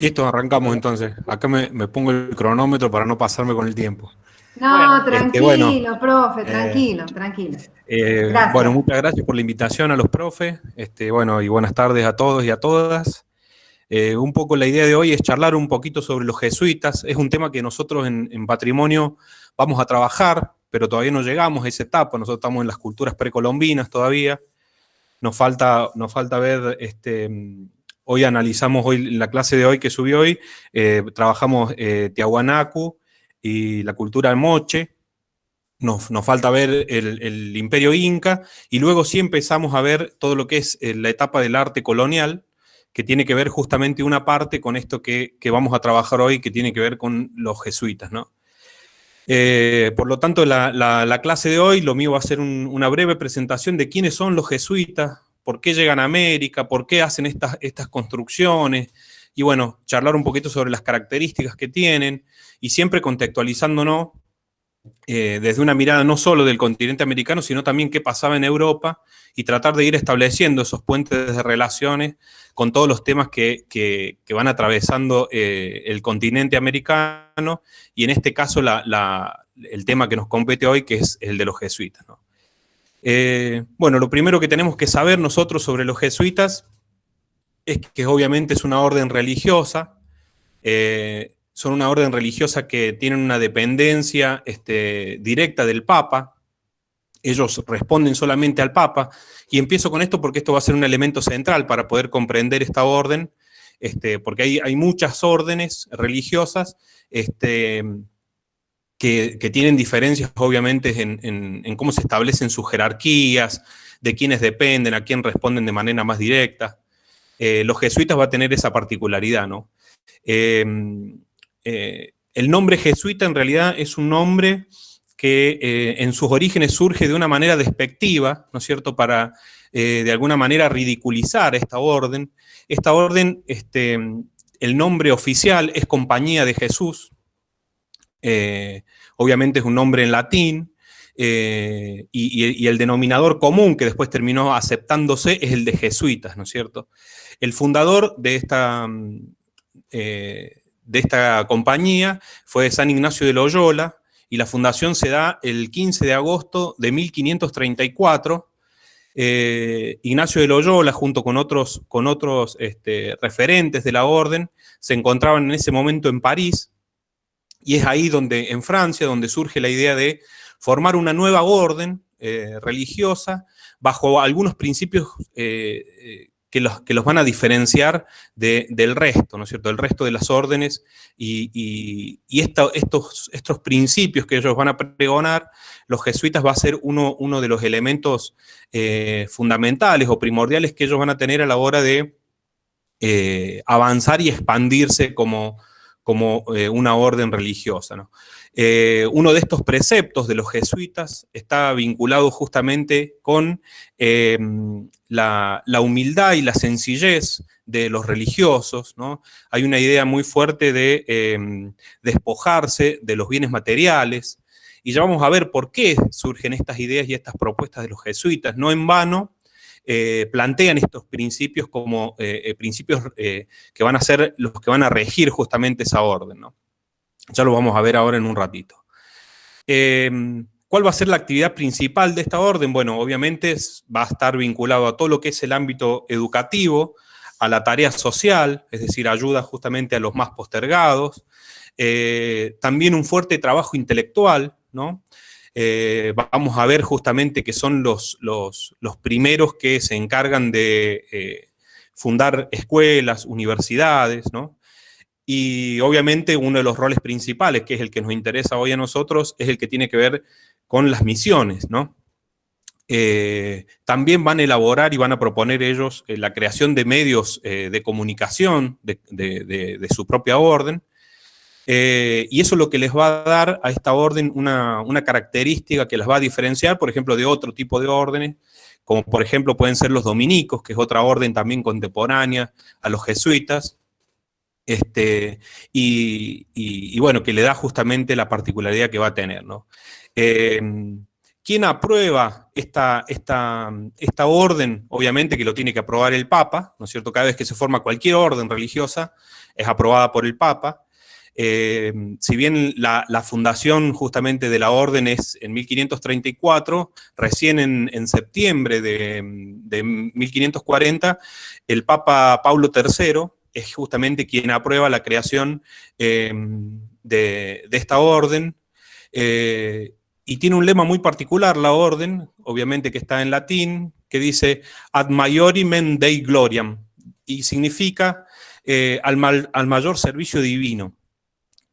Listo, arrancamos entonces. Acá me pongo el cronómetro para no pasarme con el tiempo. No, Bueno, tranquilo, profe, eh, tranquilo, tranquilo. bueno, Gracias. muchas gracias por la invitación a los profes. Bueno, y buenas tardes a todos y a todas. Un poco la idea de hoy es charlar un poquito sobre los jesuitas. Es un tema que nosotros en Patrimonio vamos a trabajar, pero todavía no llegamos a esa etapa. Nosotros estamos en las culturas precolombinas todavía. Nos falta ver, hoy analizamos, hoy la clase de hoy que subió hoy, trabajamos Tiahuanacu y la cultura moche. Nos falta ver el imperio inca, y luego sí empezamos a ver todo lo que es la etapa del arte colonial, que tiene que ver justamente una parte con esto que vamos a trabajar hoy, que tiene que ver con los jesuitas, ¿no? Por lo tanto, la clase de hoy, lo mío va a ser una breve presentación de quiénes son los jesuitas, por qué llegan a América, por qué hacen estas construcciones, y bueno, charlar un poquito sobre las características que tienen, y siempre contextualizándonos desde una mirada no solo del continente americano, sino también qué pasaba en Europa, y tratar de ir estableciendo esos puentes de relaciones con todos los temas que van atravesando el continente americano, y en este caso el tema que nos compete hoy, que es el de los jesuitas, ¿no? Bueno, lo primero que tenemos que saber nosotros sobre los jesuitas es que obviamente es una orden religiosa. Son una orden religiosa que tienen una dependencia directa del Papa. Ellos responden solamente al Papa, y empiezo con esto porque esto va a ser un elemento central para poder comprender esta orden, porque hay muchas órdenes religiosas que tienen diferencias obviamente en cómo se establecen sus jerarquías, de quiénes dependen, a quién responden de manera más directa. Los jesuitas va a tener esa particularidad, ¿no? Eh, el nombre jesuita en realidad es un nombre que en sus orígenes surge de una manera despectiva, ¿no es cierto?, para de alguna manera ridiculizar esta orden. Esta orden, el nombre oficial es Compañía de Jesús. Obviamente es un nombre en latín, y el denominador común que después terminó aceptándose es el de jesuitas, ¿no es cierto? El fundador de esta compañía fue San Ignacio de Loyola, y la fundación se da el 15 de agosto de 1534. Ignacio de Loyola, junto con otros referentes de la orden, se encontraban en ese momento en París, y es ahí donde, en Francia, donde surge la idea de formar una nueva orden religiosa bajo algunos principios que los van a diferenciar del resto, ¿no es cierto?, del resto de las órdenes, y estos principios que ellos van a pregonar, los jesuitas va a ser uno de los elementos fundamentales o primordiales que ellos van a tener a la hora de avanzar y expandirse como una orden religiosa, ¿no? Uno de estos preceptos de los jesuitas está vinculado justamente con la humildad y la sencillez de los religiosos, ¿no? Hay una idea muy fuerte de despojarse de los bienes materiales, y ya vamos a ver por qué surgen estas ideas y estas propuestas de los jesuitas. No en vano plantean estos principios como principios que van a ser los que van a regir justamente esa orden, ¿no? Ya lo vamos a ver ahora en un ratito. ¿Cuál va a ser la actividad principal de esta orden? Bueno, obviamente va a estar vinculado a todo lo que es el ámbito educativo, a la tarea social, es decir, ayuda justamente a los más postergados, también un fuerte trabajo intelectual, ¿no? Vamos a ver justamente que son los primeros que se encargan de fundar escuelas, universidades, ¿no? Y obviamente uno de los roles principales, que es el que nos interesa hoy a nosotros, es el que tiene que ver con las misiones, ¿no? También van a elaborar y van a proponer ellos la creación de medios de comunicación de su propia orden, y eso es lo que les va a dar a esta orden una característica que las va a diferenciar, por ejemplo, de otro tipo de órdenes, como por ejemplo pueden ser los dominicos, que es otra orden también contemporánea a los jesuitas, y bueno, que le da justamente la particularidad que va a tener, ¿no? ¿Quién aprueba esta orden? Obviamente que lo tiene que aprobar el Papa, ¿no es cierto? Cada vez que se forma cualquier orden religiosa, es aprobada por el Papa. Si bien la fundación justamente de la orden es en 1534, recién en septiembre de 1540, el Papa Paulo III es justamente quien aprueba la creación de esta orden, y tiene un lema muy particular la orden, obviamente que está en latín, que dice ad maiorem Dei gloriam, y significa al mayor servicio divino.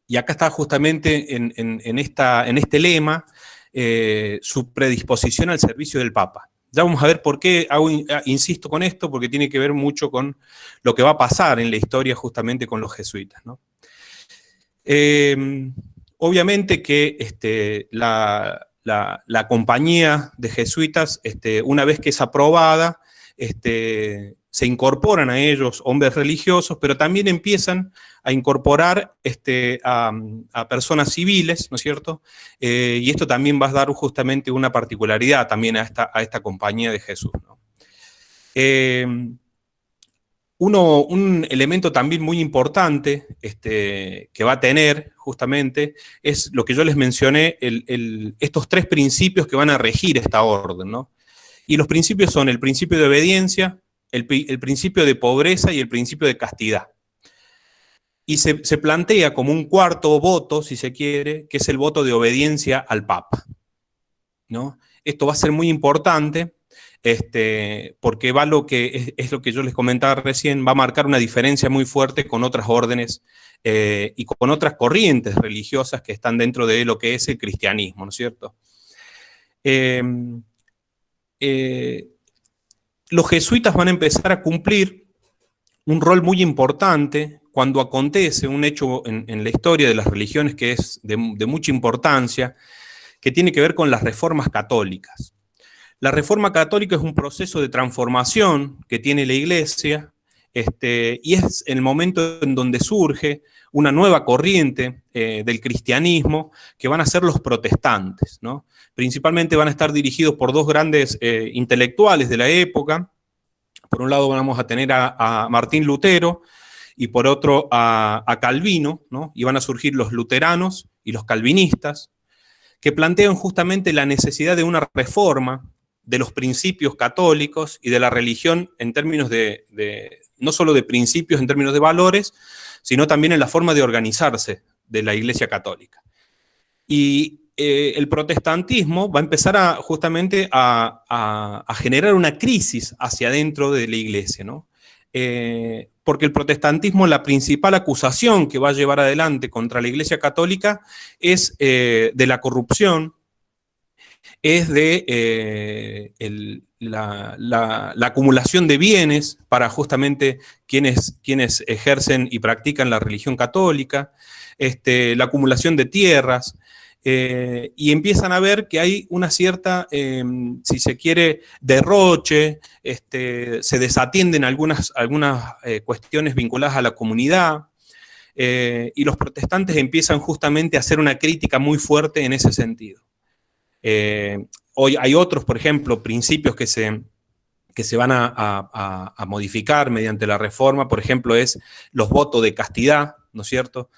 Y acá está justamente en este lema su predisposición al servicio del Papa. Ya vamos a ver por qué insisto con esto, porque tiene que ver mucho con lo que va a pasar en la historia justamente con los jesuitas, ¿no? Obviamente que la compañía de jesuitas, una vez que es aprobada, se incorporan a ellos hombres religiosos, pero también empiezan a incorporar a personas civiles, ¿no es cierto? Y esto también va a dar justamente una particularidad también a esta compañía de Jesús, ¿no? Un elemento también muy importante que va a tener justamente es lo que yo les mencioné, estos tres principios que van a regir esta orden, ¿no? Y los principios son el principio de obediencia, el principio de pobreza y el principio de castidad. Y se plantea como un cuarto voto, si se quiere, que es el voto de obediencia al Papa, ¿no? Esto va a ser muy importante, porque va es lo que yo les comentaba recién, va a marcar una diferencia muy fuerte con otras órdenes y con otras corrientes religiosas que están dentro de lo que es el cristianismo, ¿no es cierto? Los jesuitas van a empezar a cumplir un rol muy importante cuando acontece un hecho en la historia de las religiones que es de mucha importancia, que tiene que ver con las reformas católicas. La reforma católica es un proceso de transformación que tiene la Iglesia, y es el momento en donde surge una nueva corriente del cristianismo, que van a ser los protestantes, ¿no? Principalmente van a estar dirigidos por dos grandes intelectuales de la época. Por un lado vamos a tener a Martín Lutero y por otro a Calvino, ¿no? Y van a surgir los luteranos y los calvinistas, que plantean justamente la necesidad de una reforma de los principios católicos y de la religión en términos no solo de principios en términos de valores, sino también en la forma de organizarse de la Iglesia Católica. Y el protestantismo va a empezar justamente a generar una crisis hacia adentro de la Iglesia, ¿no? Porque el protestantismo, la principal acusación que va a llevar adelante contra la Iglesia Católica es de la corrupción, es de la acumulación de bienes para justamente quienes ejercen y practican la religión católica, la acumulación de tierras, y empiezan a ver que hay una cierta, si se quiere, derroche, se desatienden algunas cuestiones vinculadas a la comunidad, y los protestantes empiezan justamente a hacer una crítica muy fuerte en ese sentido. Hoy hay otros, por ejemplo, principios que se van a modificar mediante la reforma, por ejemplo, es los votos de castidad, ¿no es cierto?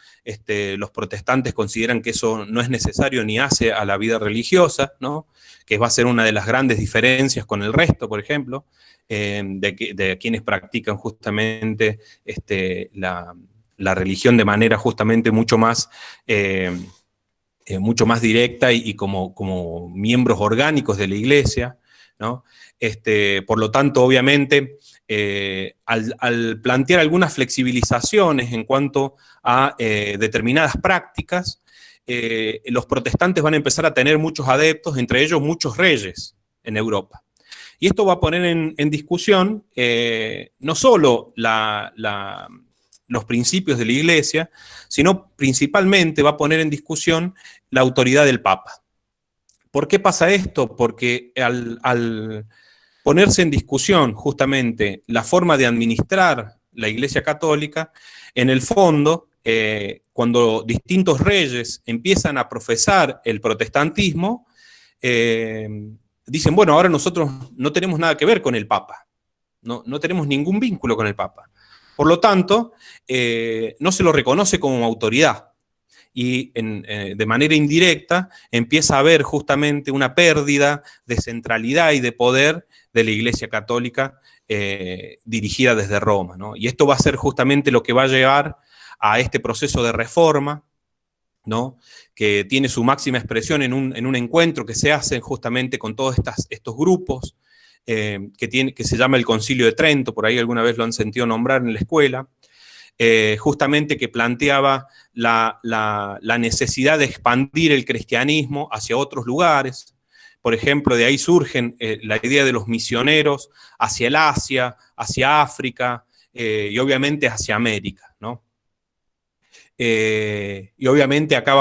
Los protestantes consideran que eso no es necesario ni hace a la vida religiosa, ¿no? Que va a ser una de las grandes diferencias con el resto, por ejemplo, de quienes practican justamente la religión de manera justamente mucho más directa y como miembros orgánicos de la Iglesia, ¿no? Por lo tanto, obviamente, al plantear algunas flexibilizaciones en cuanto a determinadas prácticas, los protestantes van a empezar a tener muchos adeptos, entre ellos muchos reyes en Europa. Y esto va a poner en discusión no solo los principios de la Iglesia, sino principalmente va a poner en discusión la autoridad del Papa. ¿Por qué pasa esto? Porque al ponerse en discusión justamente la forma de administrar la Iglesia Católica, en el fondo, cuando distintos reyes empiezan a profesar el protestantismo, dicen, bueno, ahora nosotros no tenemos nada que ver con el Papa, no tenemos ningún vínculo con el Papa. Por lo tanto, no se lo reconoce como autoridad. Y de manera indirecta empieza a haber justamente una pérdida de centralidad y de poder de la Iglesia Católica dirigida desde Roma, ¿no? Y esto va a ser justamente lo que va a llevar a este proceso de reforma, ¿no? Que tiene su máxima expresión en un encuentro que se hace justamente con todos estos grupos, que se llama el Concilio de Trento, por ahí alguna vez lo han sentido nombrar en la escuela, justamente que planteaba la necesidad de expandir el cristianismo hacia otros lugares. Por ejemplo, de ahí surgen la idea de los misioneros hacia el Asia, hacia África y obviamente hacia América, ¿no? Y obviamente acá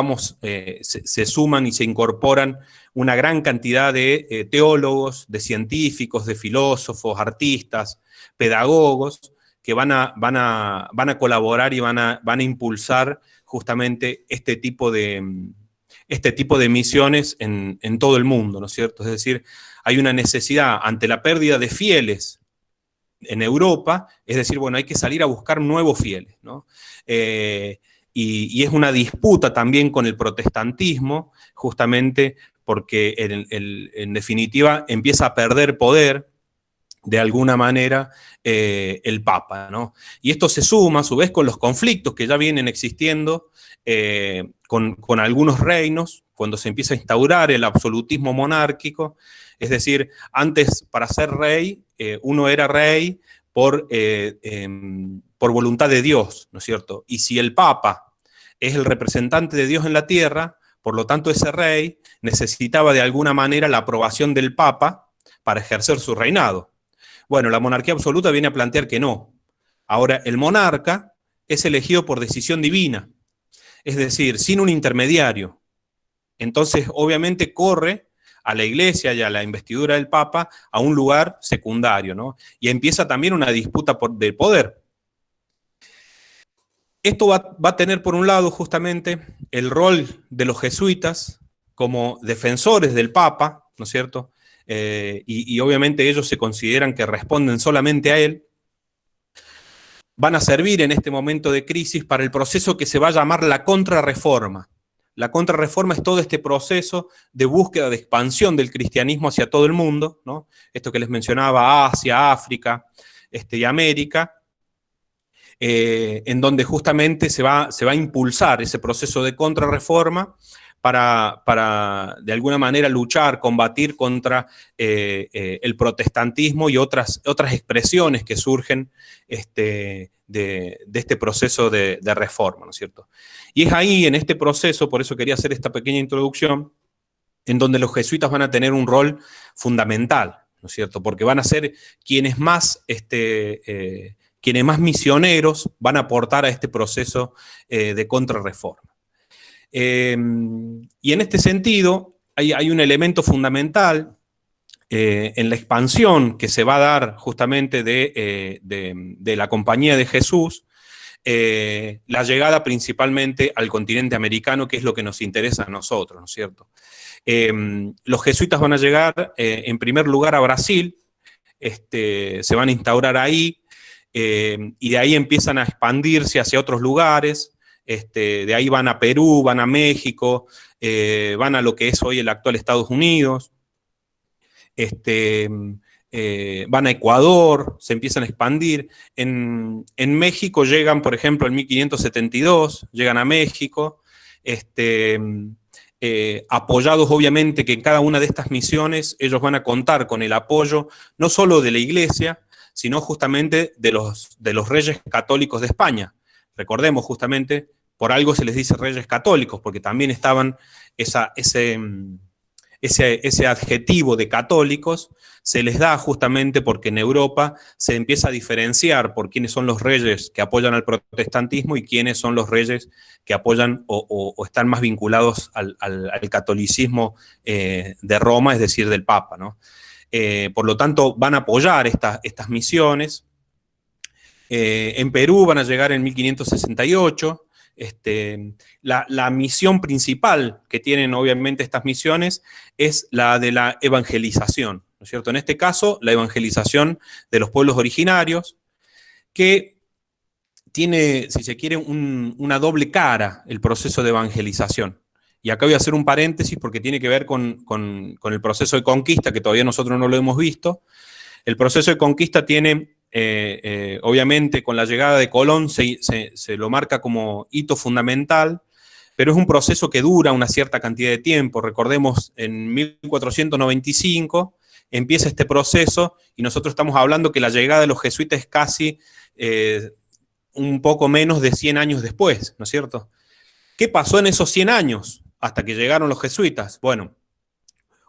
se suman y se incorporan una gran cantidad de teólogos, de científicos, de filósofos, artistas, pedagogos, que van a colaborar y van a impulsar justamente este tipo de misiones en todo el mundo, ¿no es cierto? Es decir, hay una necesidad ante la pérdida de fieles en Europa, es decir, bueno, hay que salir a buscar nuevos fieles, ¿no? Y es una disputa también con el protestantismo, justamente porque en definitiva empieza a perder poder de alguna manera el Papa, ¿no? Y esto se suma a su vez con los conflictos que ya vienen existiendo con algunos reinos, cuando se empieza a instaurar el absolutismo monárquico. Es decir, antes para ser rey, uno era rey por voluntad de Dios, ¿no es cierto? Y si el Papa es el representante de Dios en la tierra, por lo tanto ese rey necesitaba de alguna manera la aprobación del Papa para ejercer su reinado. Bueno, la monarquía absoluta viene a plantear que no. Ahora, el monarca es elegido por decisión divina, es decir, sin un intermediario. Entonces, obviamente, corre a la iglesia y a la investidura del Papa a un lugar secundario, ¿no? Y empieza también una disputa de poder. Esto va a tener, por un lado, justamente el rol de los jesuitas como defensores del Papa, ¿no es cierto? Y obviamente ellos se consideran que responden solamente a él. Van a servir en este momento de crisis para el proceso que se va a llamar la contrarreforma. La contrarreforma es todo este proceso de búsqueda de expansión del cristianismo hacia todo el mundo, ¿no? Esto que les mencionaba, Asia, África y América, en donde justamente se va a impulsar ese proceso de contrarreforma para de alguna manera luchar, combatir contra el protestantismo y otras expresiones que surgen de este proceso de reforma, ¿no es cierto? Y es ahí, en este proceso, por eso quería hacer esta pequeña introducción, en donde los jesuitas van a tener un rol fundamental, ¿no es cierto? Porque van a ser quienes más misioneros van a aportar a este proceso de contrarreforma. Y en este sentido, hay un elemento fundamental en la expansión que se va a dar justamente de la Compañía de Jesús, la llegada principalmente al continente americano, que es lo que nos interesa a nosotros, ¿no es cierto? Los jesuitas van a llegar en primer lugar a Brasil, se van a instaurar ahí, y de ahí empiezan a expandirse hacia otros lugares. De ahí van a Perú, van a México, van a lo que es hoy el actual Estados Unidos, van a Ecuador, se empiezan a expandir. En México llegan, por ejemplo, en 1572, llegan a México, apoyados obviamente que en cada una de estas misiones ellos van a contar con el apoyo no solo de la Iglesia, sino justamente de los reyes católicos de España. Recordemos justamente, por algo se les dice reyes católicos, porque también estaban ese adjetivo de católicos, se les da justamente porque en Europa se empieza a diferenciar por quiénes son los reyes que apoyan al protestantismo y quiénes son los reyes que apoyan o están más vinculados al catolicismo de Roma, es decir, del Papa, ¿no? Por lo tanto, van a apoyar estas misiones. En Perú van a llegar en 1568, la misión principal que tienen obviamente estas misiones es la de la evangelización, ¿no es cierto? En este caso, la evangelización de los pueblos originarios, que tiene, si se quiere, una doble cara el proceso de evangelización. Y acá voy a hacer un paréntesis porque tiene que ver con el proceso de conquista, que todavía nosotros no lo hemos visto. El proceso de conquista tiene, obviamente, con la llegada de Colón se lo marca como hito fundamental, pero es un proceso que dura una cierta cantidad de tiempo. Recordemos, en 1495 empieza este proceso y nosotros estamos hablando que la llegada de los jesuitas es casi un poco menos de 100 años después, ¿no es cierto? ¿Qué pasó en esos 100 años hasta que llegaron los jesuitas? Bueno,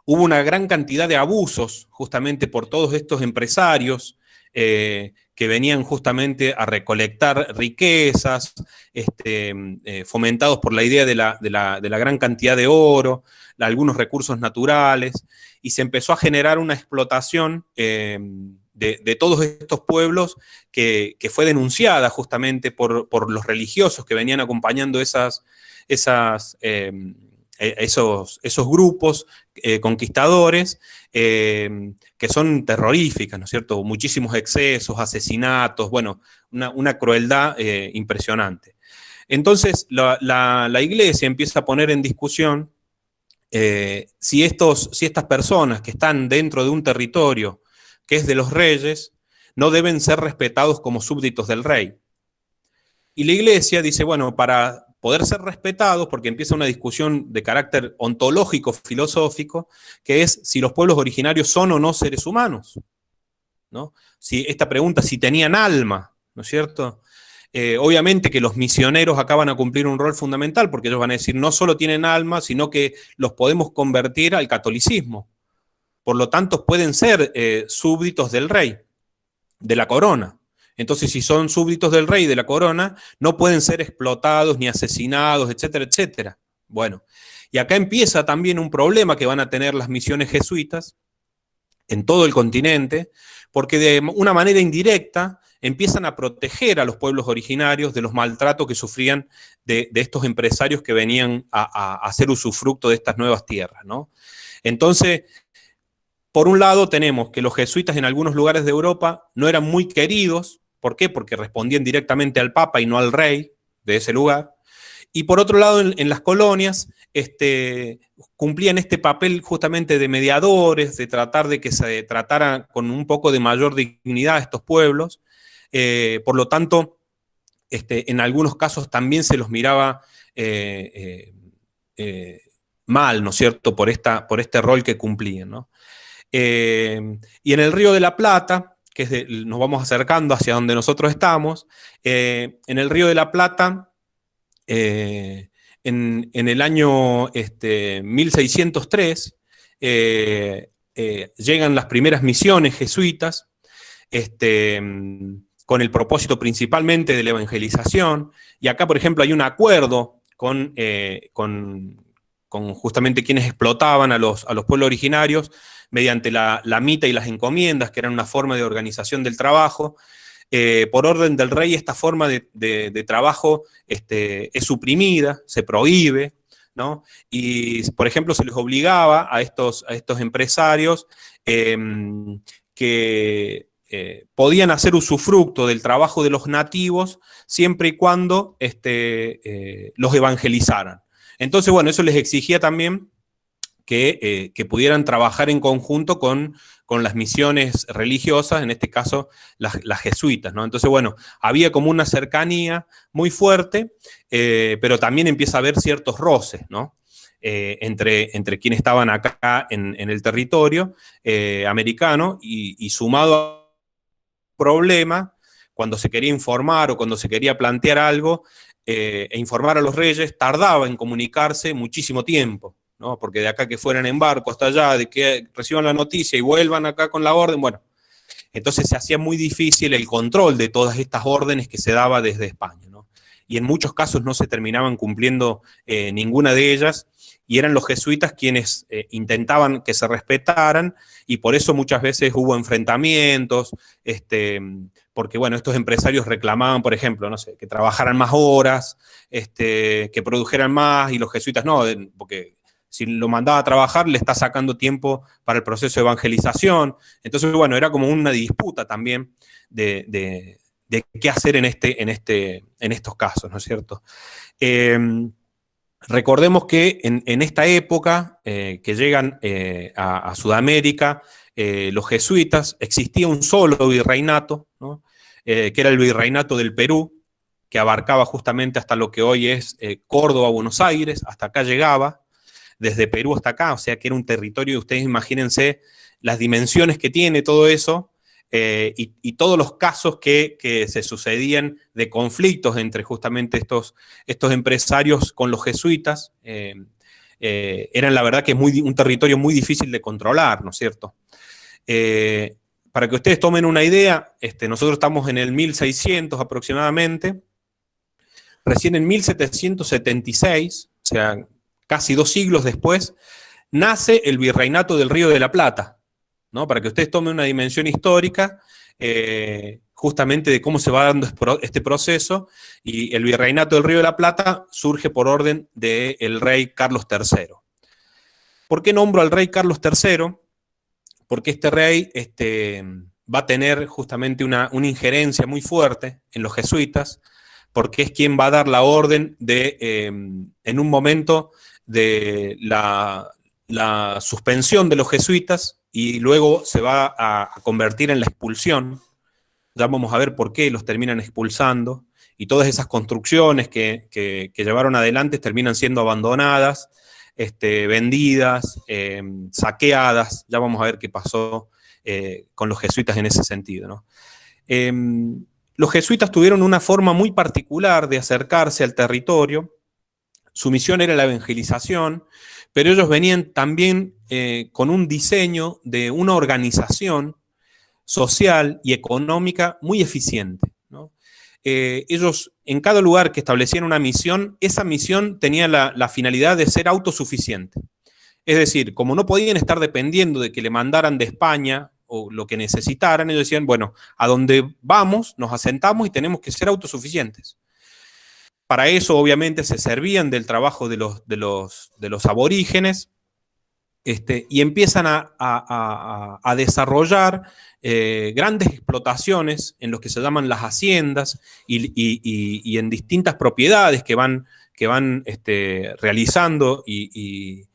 hubo una gran cantidad de abusos justamente por todos estos empresarios que venían justamente a recolectar riquezas, fomentados por la idea de la gran cantidad de oro, algunos recursos naturales, y se empezó a generar una explotación de todos estos pueblos que fue denunciada justamente por los religiosos que venían acompañando esos grupos conquistadores que son terroríficas, ¿no es cierto? Muchísimos excesos, asesinatos, bueno, una crueldad impresionante. Entonces, la Iglesia empieza a poner en discusión si estas personas que están dentro de un territorio que es de los reyes, no deben ser respetados como súbditos del rey. Y la Iglesia dice, bueno, para poder ser respetados, porque empieza una discusión de carácter ontológico, filosófico, que es si los pueblos originarios son o no seres humanos, ¿no? Si esta pregunta, si tenían alma, ¿no es cierto? Obviamente que los misioneros acá van a cumplir un rol fundamental, porque ellos van a decir, no solo tienen alma, sino que los podemos convertir al catolicismo. Por lo tanto, pueden ser súbditos del rey, de la corona. Entonces, si son súbditos del rey y de la corona, no pueden ser explotados ni asesinados, etcétera, etcétera. Bueno, y acá empieza también un problema que van a tener las misiones jesuitas en todo el continente, porque de una manera indirecta empiezan a proteger a los pueblos originarios de los maltratos que sufrían de estos empresarios que venían a hacer usufructo de estas nuevas tierras, ¿no? Entonces, por un lado tenemos que los jesuitas en algunos lugares de Europa no eran muy queridos. ¿Por qué? Porque respondían directamente al Papa y no al rey de ese lugar. Y por otro lado, en las colonias cumplían este papel justamente de mediadores, de tratar de que se tratara con un poco de mayor dignidad a estos pueblos. Por lo tanto, en algunos casos también se los miraba mal, ¿no es cierto?, por este rol que cumplían, ¿no? Y en el Río de la Plata, que nos vamos acercando hacia donde nosotros estamos, en el Río de la Plata, en el año 1603, llegan las primeras misiones jesuitas, con el propósito principalmente de la evangelización, y acá, por ejemplo, hay un acuerdo con justamente quienes explotaban a los pueblos originarios, mediante la mita y las encomiendas, que eran una forma de organización del trabajo. Por orden del rey, esta forma de trabajo es suprimida, se prohíbe, ¿no? Y, por ejemplo, se les obligaba a estos empresarios que podían hacer usufructo del trabajo de los nativos siempre y cuando los evangelizaran. Entonces, bueno, eso les exigía también que pudieran trabajar en conjunto con las misiones religiosas, en este caso las jesuitas, ¿no? Entonces, bueno, había como una cercanía muy fuerte, pero también empieza a haber ciertos roces, ¿no? Entre quienes estaban acá en el territorio americano y sumado a un problema, cuando se quería informar o cuando se quería plantear algo e informar a los reyes, tardaba en comunicarse muchísimo tiempo, ¿no? Porque de acá que fueran en barco hasta allá, de que reciban la noticia y vuelvan acá con la orden, bueno, entonces se hacía muy difícil el control de todas estas órdenes que se daba desde España, ¿no? y en muchos casos no se terminaban cumpliendo ninguna de ellas, y eran los jesuitas quienes intentaban que se respetaran, y por eso muchas veces hubo enfrentamientos, porque bueno, estos empresarios reclamaban, por ejemplo, no sé, que trabajaran más horas, que produjeran más, y los jesuitas no, porque si lo mandaba a trabajar le está sacando tiempo para el proceso de evangelización. Entonces, bueno, era como una disputa también de qué hacer en estos casos, ¿no es cierto? Recordemos que en esta época que llegan a Sudamérica, los jesuitas, existía un solo virreinato, ¿no? Que era el virreinato del Perú, que abarcaba justamente hasta lo que hoy es Córdoba, Buenos Aires, hasta acá llegaba, desde Perú hasta acá, o sea que era un territorio, ustedes imagínense las dimensiones que tiene todo eso, y todos los casos que se sucedían de conflictos entre justamente estos empresarios con los jesuitas, eran la verdad que un territorio muy difícil de controlar, ¿no es cierto? Para que ustedes tomen una idea, nosotros estamos en el 1600 aproximadamente, recién en 1776, o sea, casi 2 siglos después, nace el Virreinato del Río de la Plata, ¿no? Para que ustedes tomen una dimensión histórica justamente de cómo se va dando este proceso, y el Virreinato del Río de la Plata surge por orden del rey Carlos III. ¿Por qué nombro al rey Carlos III? Porque este rey va a tener justamente una injerencia muy fuerte en los jesuitas, porque es quien va a dar la orden en un momento de la suspensión de los jesuitas, y luego se va a convertir en la expulsión. Ya vamos a ver por qué los terminan expulsando, y todas esas construcciones que llevaron adelante terminan siendo abandonadas, vendidas, saqueadas. Ya vamos a ver qué pasó con los jesuitas en ese sentido, ¿no? Los jesuitas tuvieron una forma muy particular de acercarse al territorio. Su misión era la evangelización, pero ellos venían también con un diseño de una organización social y económica muy eficiente, ¿no? Ellos, en cada lugar que establecían una misión, esa misión tenía la finalidad de ser autosuficiente. Es decir, como no podían estar dependiendo de que le mandaran de España o lo que necesitaran, ellos decían, bueno, a donde vamos, nos asentamos y tenemos que ser autosuficientes. Para eso, obviamente, se servían del trabajo de los aborígenes, y empiezan a desarrollar grandes explotaciones en lo que se llaman las haciendas, y en distintas propiedades que van realizando y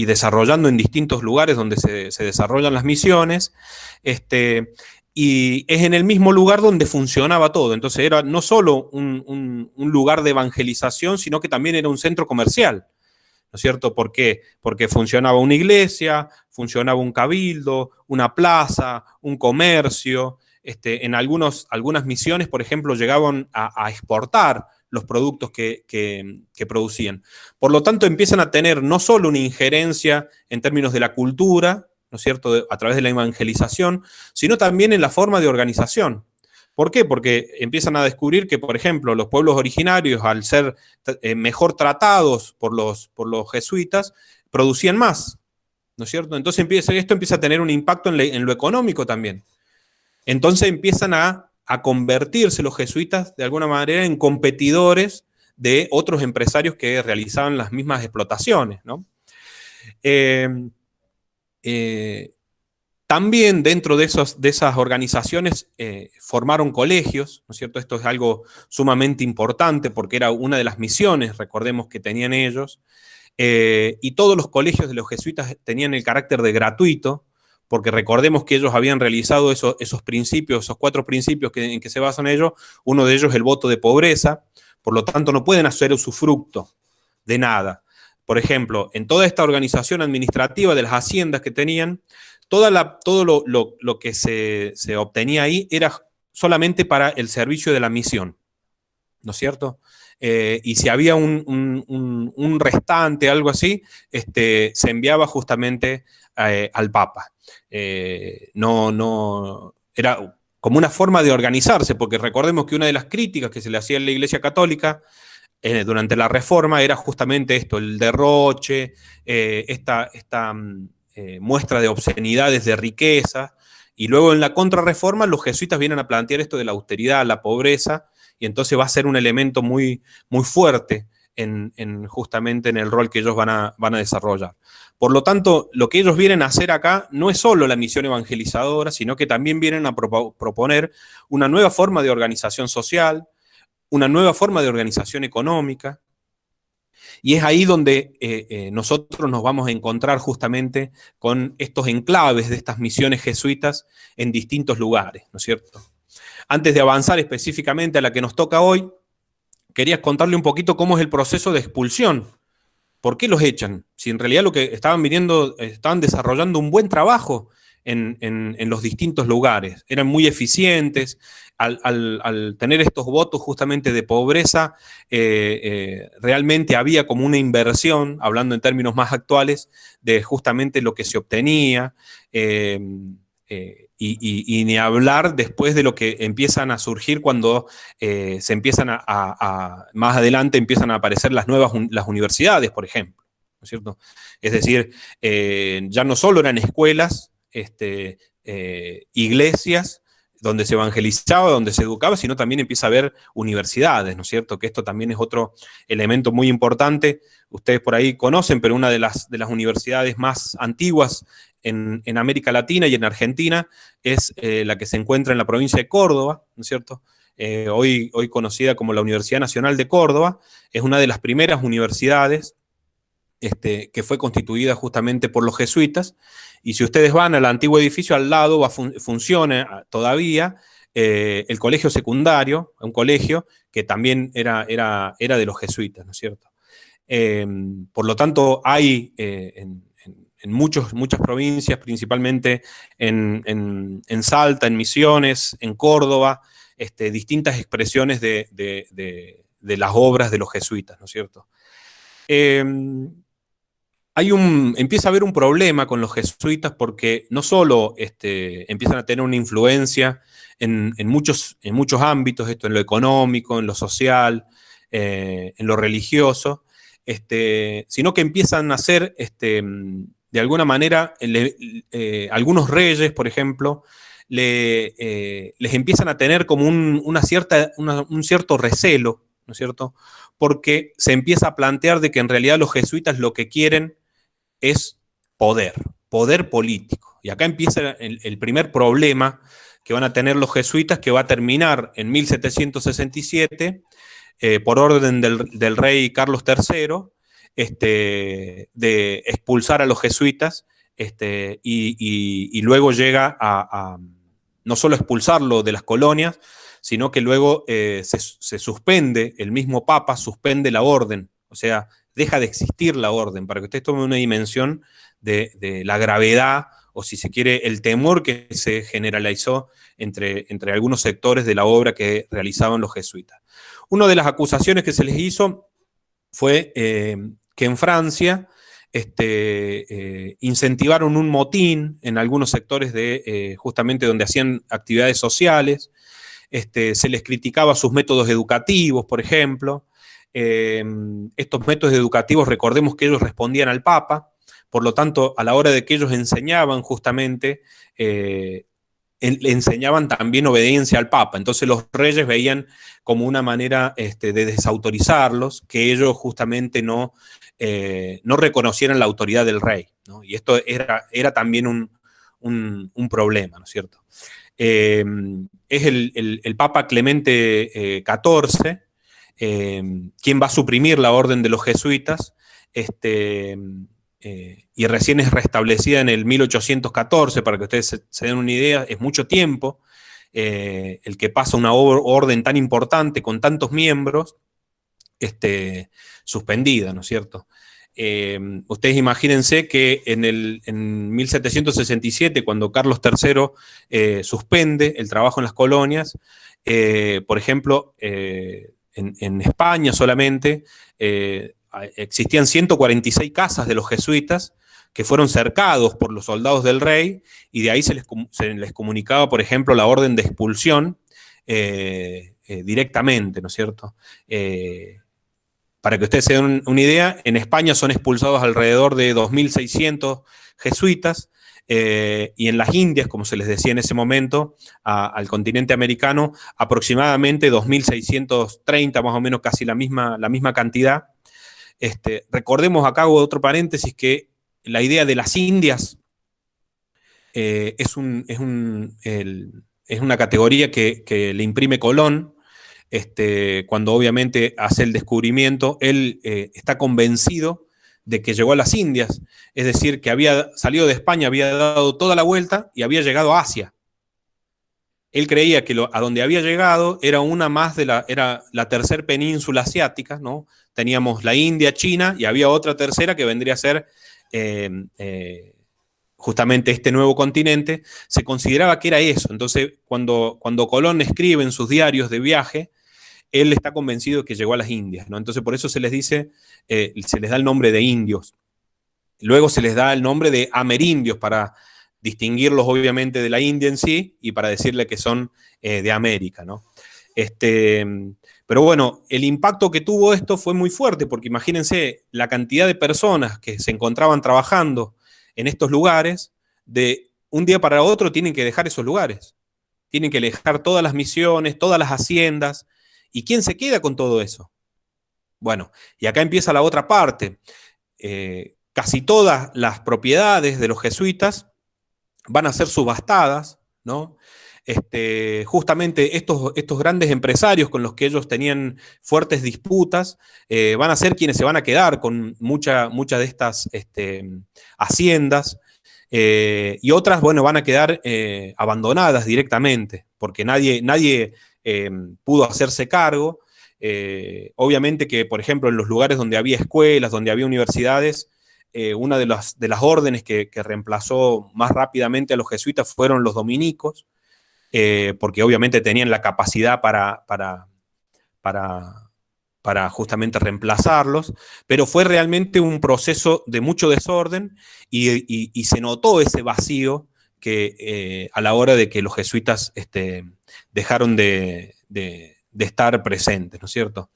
desarrollando en distintos lugares donde se desarrollan las misiones, y es en el mismo lugar donde funcionaba todo. Entonces era no solo un lugar de evangelización, sino que también era un centro comercial, ¿no es cierto? ¿Por qué? Porque funcionaba una iglesia, funcionaba un cabildo, una plaza, un comercio. En algunas misiones, por ejemplo, llegaban a exportar los productos que producían. Por lo tanto, empiezan a tener no solo una injerencia en términos de la cultura, ¿no es cierto?, a través de la evangelización, sino también en la forma de organización. ¿Por qué? Porque empiezan a descubrir que, por ejemplo, los pueblos originarios, al ser mejor tratados por los jesuitas, producían más, ¿no es cierto? Entonces esto empieza a tener un impacto en lo económico también. Entonces empiezan a convertirse los jesuitas de alguna manera en competidores de otros empresarios que realizaban las mismas explotaciones, ¿no? También dentro de esas organizaciones formaron colegios, ¿no es cierto? Esto es algo sumamente importante porque era una de las misiones, recordemos, que tenían ellos, y todos los colegios de los jesuitas tenían el carácter de gratuito, porque recordemos que ellos habían realizado esos principios, esos 4 principios en que se basan ellos. Uno de ellos es el voto de pobreza, por lo tanto no pueden hacer usufructo de nada. Por ejemplo, en toda esta organización administrativa de las haciendas que tenían, todo lo que se obtenía ahí era solamente para el servicio de la misión, ¿no es cierto? Y si había un restante, algo así, se enviaba justamente al Papa. Era como una forma de organizarse, porque recordemos que una de las críticas que se le hacía a la Iglesia Católica durante la Reforma era justamente esto, el derroche, esta muestra de obscenidades, de riqueza, y luego en la Contrarreforma los jesuitas vienen a plantear esto de la austeridad, la pobreza, y entonces va a ser un elemento muy, muy fuerte justamente en el rol que ellos van a desarrollar. Por lo tanto, lo que ellos vienen a hacer acá no es solo la misión evangelizadora, sino que también vienen a proponer una nueva forma de organización social, una nueva forma de organización económica, y es ahí donde nosotros nos vamos a encontrar justamente con estos enclaves de estas misiones jesuitas en distintos lugares, ¿no es cierto? Antes de avanzar específicamente a la que nos toca hoy, quería contarle un poquito cómo es el proceso de expulsión. ¿Por qué los echan? Si en realidad lo que estaban desarrollando un buen trabajo en los distintos lugares, eran muy eficientes, al tener estos votos justamente de pobreza, realmente había como una inversión, hablando en términos más actuales, de justamente lo que se obtenía, y ni hablar después de lo que empiezan a surgir cuando se empiezan más adelante empiezan a aparecer las universidades, por ejemplo, ¿no es cierto? Es decir, ya no solo eran escuelas, iglesias, donde se evangelizaba, donde se educaba, sino también empieza a haber universidades, ¿no es cierto? Que esto también es otro elemento muy importante. Ustedes por ahí conocen, pero una de las universidades más antiguas en América Latina y en Argentina es la que se encuentra en la provincia de Córdoba, ¿no es cierto? Hoy conocida como la Universidad Nacional de Córdoba, es una de las primeras universidades que fue constituida justamente por los jesuitas, y si ustedes van al antiguo edificio, al lado funciona todavía el colegio secundario, un colegio que también era de los jesuitas, ¿no es cierto? Por lo tanto, hay en muchas provincias, principalmente en Salta, en Misiones, en Córdoba, distintas expresiones de las obras de los jesuitas, ¿no es cierto? Empieza a haber un problema con los jesuitas porque no solo empiezan a tener una influencia en muchos ámbitos, esto en lo económico, en lo social, en lo religioso, sino que empiezan a ser, de alguna manera, algunos reyes, por ejemplo, les empiezan a tener como un cierto recelo, ¿no es cierto? Porque se empieza a plantear de que en realidad los jesuitas lo que quieren es poder político. Y acá empieza el primer problema que van a tener los jesuitas, que va a terminar en 1767, por orden del rey Carlos III, de expulsar a los jesuitas, y luego llega a no solo expulsarlo de las colonias, sino que luego se suspende, el mismo Papa suspende la orden, o sea, deja de existir la orden, para que ustedes tomen una dimensión de la gravedad, o si se quiere, el temor que se generalizó entre algunos sectores de la obra que realizaban los jesuitas. Una de las acusaciones que se les hizo fue que en Francia incentivaron un motín en algunos sectores justamente donde hacían actividades sociales. Se les criticaba sus métodos educativos, por ejemplo. Estos métodos educativos, recordemos que ellos respondían al Papa, por lo tanto, a la hora de que ellos enseñaban justamente, enseñaban también obediencia al Papa. Entonces los reyes veían como una manera de desautorizarlos, que ellos justamente no reconocieran la autoridad del rey, ¿no? Y esto era también un problema, ¿no es cierto? Es el Papa Clemente XIV quien va a suprimir la orden de los jesuitas, y recién es restablecida en el 1814, para que ustedes se den una idea, es mucho tiempo el que pasa una orden tan importante con tantos miembros suspendida, ¿no es cierto? Ustedes imagínense que en 1767, cuando Carlos III suspende el trabajo en las colonias, por ejemplo, en España solamente existían 146 casas de los jesuitas que fueron cercados por los soldados del rey, y de ahí se les comunicaba, por ejemplo, la orden de expulsión directamente, ¿no es cierto? Para que ustedes se den una idea, en España son expulsados alrededor de 2.600 jesuitas, y en las Indias, como se les decía en ese momento, al continente americano, aproximadamente 2.630, más o menos casi la misma cantidad. Recordemos acá, hago otro paréntesis, que la idea de las Indias es una categoría que le imprime Colón. Cuando obviamente hace el descubrimiento, él está convencido de que llegó a las Indias, es decir, que había salido de España, había dado toda la vuelta y había llegado a Asia. Él creía que a donde había llegado era una más era la tercera península asiática, ¿no? Teníamos la India, China, y había otra tercera que vendría a ser justamente este nuevo continente. Se consideraba que era eso. Entonces, cuando Colón escribe en sus diarios de viaje, él está convencido de que llegó a las Indias, ¿no? Entonces, por eso se les dice, se les da el nombre de indios. Luego se les da el nombre de amerindios para distinguirlos, obviamente, de la India en sí y para decirle que son de América, ¿no? Pero bueno, el impacto que tuvo esto fue muy fuerte, porque imagínense la cantidad de personas que se encontraban trabajando en estos lugares, de un día para otro tienen que dejar esos lugares. Tienen que dejar todas las misiones, todas las haciendas. ¿Y quién se queda con todo eso? Bueno, y acá empieza la otra parte. Casi todas las propiedades de los jesuitas van a ser subastadas, ¿no? Justamente estos grandes empresarios con los que ellos tenían fuertes disputas van a ser quienes se van a quedar con muchas de estas haciendas, y otras, bueno, van a quedar abandonadas directamente, porque nadie pudo hacerse cargo. Obviamente que, por ejemplo, en los lugares donde había escuelas, donde había universidades, una de las órdenes que reemplazó más rápidamente a los jesuitas fueron los dominicos, porque obviamente tenían la capacidad para justamente reemplazarlos, pero fue realmente un proceso de mucho desorden, y se notó ese vacío que a la hora de que los jesuitas dejaron de estar presentes, ¿no es cierto?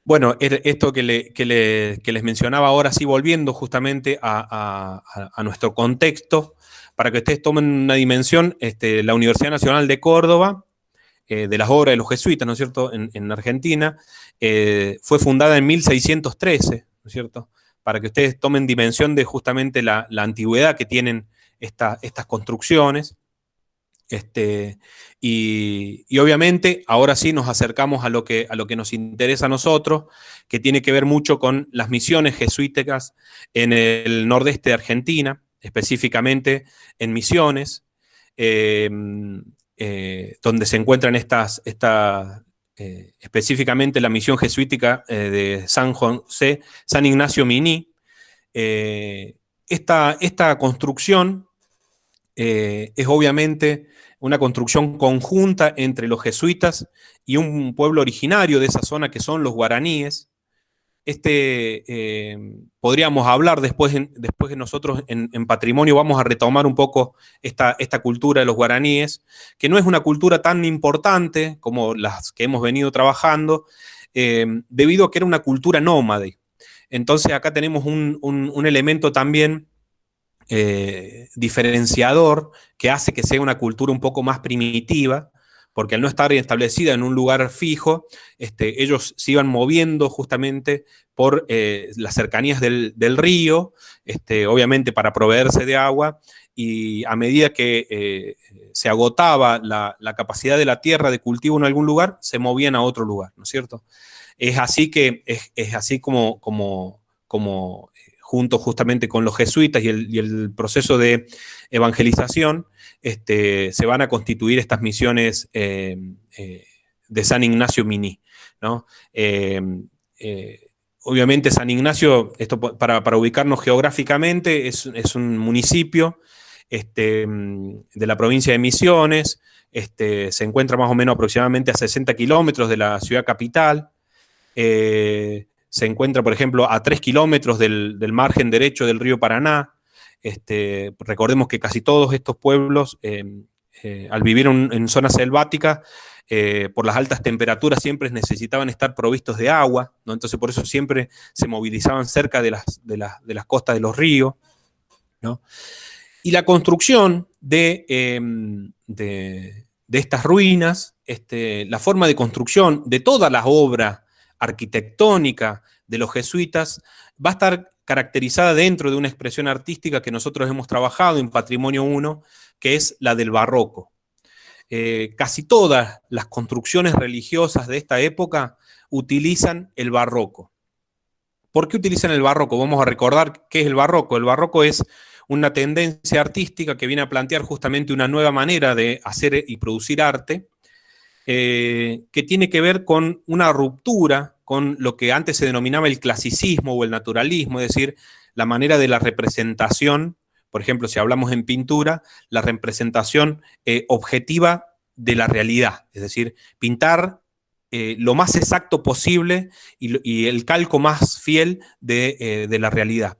Bueno, esto que les mencionaba ahora, sí, volviendo justamente a nuestro contexto, para que ustedes tomen una dimensión, la Universidad Nacional de Córdoba, de las obras de los jesuitas, ¿no es cierto?, en Argentina, fue fundada en 1613, ¿no es cierto?, para que ustedes tomen dimensión de justamente la antigüedad que tienen estas construcciones. Y obviamente ahora sí nos acercamos a lo que nos interesa a nosotros, que tiene que ver mucho con las misiones jesuíticas en el nordeste de Argentina, específicamente en Misiones, donde se encuentran específicamente la misión jesuítica de San Ignacio Miní. Esta construcción es obviamente una construcción conjunta entre los jesuitas y un pueblo originario de esa zona que son los guaraníes. Podríamos hablar después que nosotros en Patrimonio vamos a retomar un poco esta cultura de los guaraníes, que no es una cultura tan importante como las que hemos venido trabajando, debido a que era una cultura nómade. Entonces acá tenemos un elemento también diferenciador que hace que sea una cultura un poco más primitiva, porque al no estar establecida en un lugar fijo, ellos se iban moviendo justamente por las cercanías del río, obviamente para proveerse de agua, y a medida que se agotaba la capacidad de la tierra de cultivo en algún lugar, se movían a otro lugar, ¿no es cierto? Es así como junto justamente con los jesuitas y el proceso de evangelización, se van a constituir estas misiones de San Ignacio Miní, ¿no? Obviamente San Ignacio, esto para ubicarnos geográficamente, es un municipio de la provincia de Misiones, se encuentra más o menos aproximadamente a 60 kilómetros de la ciudad capital. se encuentra, por ejemplo, a 3 kilómetros del margen derecho del río Paraná. Recordemos que casi todos estos pueblos, al vivir en zonas selváticas, por las altas temperaturas siempre necesitaban estar provistos de agua, ¿no? Entonces por eso siempre se movilizaban cerca de las costas de los ríos, ¿no? Y la construcción de estas ruinas, la forma de construcción de toda la obra arquitectónica de los jesuitas va a estar caracterizada dentro de una expresión artística que nosotros hemos trabajado en Patrimonio 1, que es la del barroco. Casi todas las construcciones religiosas de esta época utilizan el barroco. ¿Por qué utilizan el barroco? Vamos a recordar qué es el barroco. El barroco es una tendencia artística que viene a plantear justamente una nueva manera de hacer y producir arte, que tiene que ver con una ruptura con lo que antes se denominaba el clasicismo o el naturalismo, es decir, la manera de la representación, por ejemplo, si hablamos en pintura, la representación objetiva de la realidad, es decir, pintar lo más exacto posible y el calco más fiel de la realidad.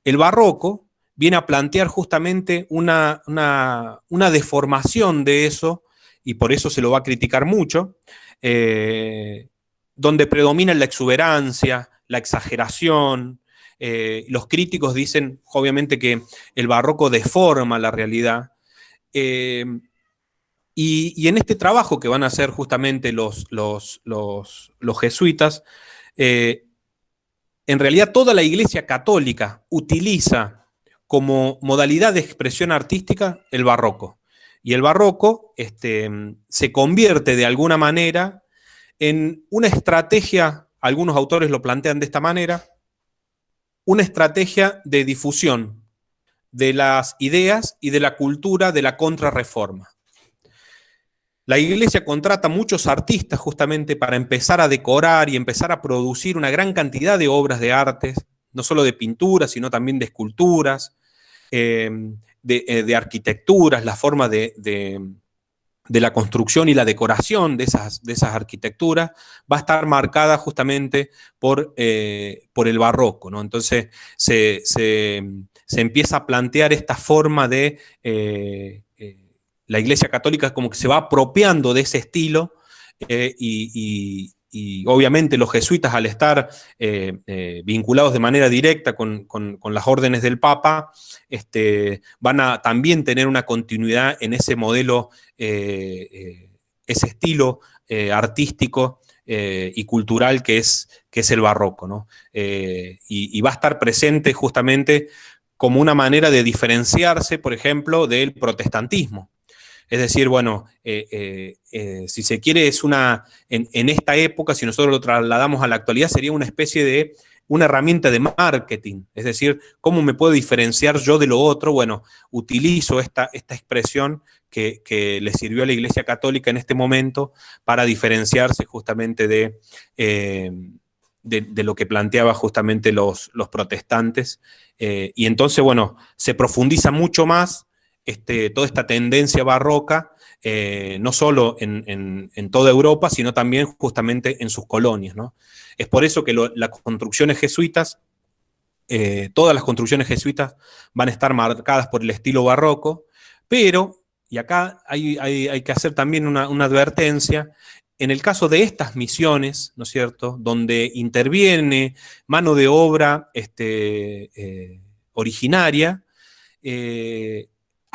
El barroco viene a plantear justamente una deformación de eso, y por eso se lo va a criticar mucho, donde predomina la exuberancia, la exageración. Los críticos dicen, obviamente, que el barroco deforma la realidad. Y en este trabajo que van a hacer justamente los jesuitas, en realidad toda la Iglesia católica utiliza como modalidad de expresión artística el barroco. Y el barroco se convierte de alguna manera en una estrategia, algunos autores lo plantean de esta manera, una estrategia de difusión de las ideas y de la cultura de la contrarreforma. La Iglesia contrata muchos artistas justamente para empezar a decorar y empezar a producir una gran cantidad de obras de arte, no solo de pinturas, sino también de esculturas, de arquitecturas, la forma de la construcción y la decoración de esas arquitecturas va a estar marcada justamente por el barroco, ¿no? Entonces se empieza a plantear esta forma de la Iglesia Católica como que se va apropiando de ese estilo y obviamente los jesuitas, al estar vinculados de manera directa con las órdenes del Papa, van a también tener una continuidad en ese modelo, ese estilo artístico y cultural que es el barroco, ¿no? Y va a estar presente justamente como una manera de diferenciarse, por ejemplo, del protestantismo. Es decir, bueno, si se quiere, es en esta época, si nosotros lo trasladamos a la actualidad, sería una especie de una herramienta de marketing. Es decir, ¿cómo me puedo diferenciar yo de lo otro? Bueno, utilizo esta expresión que le sirvió a la Iglesia Católica en este momento para diferenciarse justamente de lo que planteaba justamente los protestantes. Y entonces, bueno, se profundiza mucho más toda esta tendencia barroca, no solo en toda Europa, sino también justamente en sus colonias, ¿no? Es por eso que las construcciones jesuitas, todas las construcciones jesuitas van a estar marcadas por el estilo barroco, pero, y acá hay que hacer también una advertencia, en el caso de estas misiones, ¿no es cierto?, donde interviene mano de obra originaria,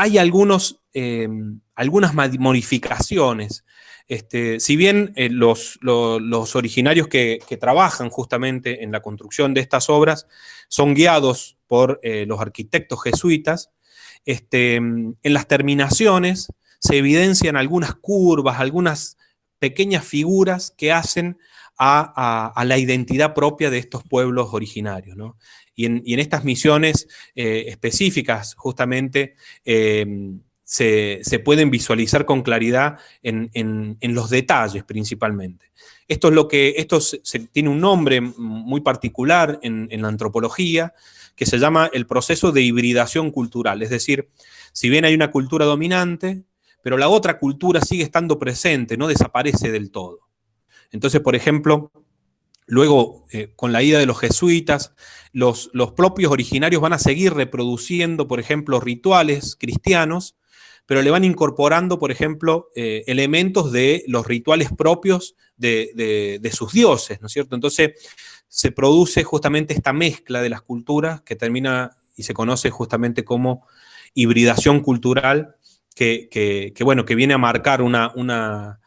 hay algunas modificaciones. Si bien los originarios que trabajan justamente en la construcción de estas obras son guiados por los arquitectos jesuitas, en las terminaciones se evidencian algunas curvas, algunas pequeñas figuras que hacen a la identidad propia de estos pueblos originarios, ¿no? Y en estas misiones específicas, justamente, se pueden visualizar con claridad en los detalles, principalmente. Esto tiene un nombre muy particular en la antropología, que se llama el proceso de hibridación cultural. Es decir, si bien hay una cultura dominante, pero la otra cultura sigue estando presente, no desaparece del todo. Entonces, por ejemplo, Luego, con la ida de los jesuitas, los propios originarios van a seguir reproduciendo, por ejemplo, rituales cristianos, pero le van incorporando, por ejemplo, elementos de los rituales propios de sus dioses, ¿no es cierto? Entonces, se produce justamente esta mezcla de las culturas que termina y se conoce justamente como hibridación cultural, bueno, que viene a marcar una